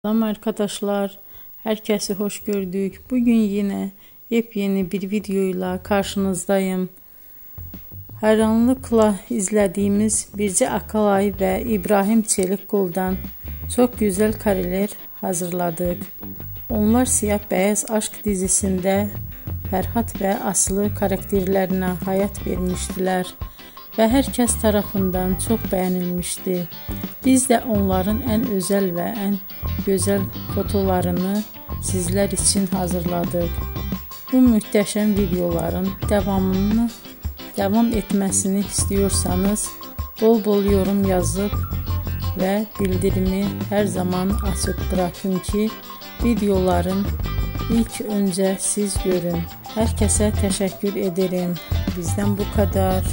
Selam arkadaşlar, herkesi hoş gördük. Bugün yine yepyeni bir videoyla karşınızdayım. Hayranlıkla izlediğimiz Birce Akalay ve İbrahim Çelikkol'dan çok güzel kareler hazırladık. Onlar Siyah Beyaz Aşk dizisinde Ferhat ve Aslı karakterlerine hayat vermiştiler ve herkes tarafından çok beğenilmişti. Biz de onların en özel ve en güzel fotolarını sizler için hazırladık. Bu muhteşem videoların devam etmesini istiyorsanız bol bol yorum yazıp ve bildirimi her zaman açık bırakın ki videoların ilk önce siz görün. Herkese teşekkür ederim. Bizden bu kadar.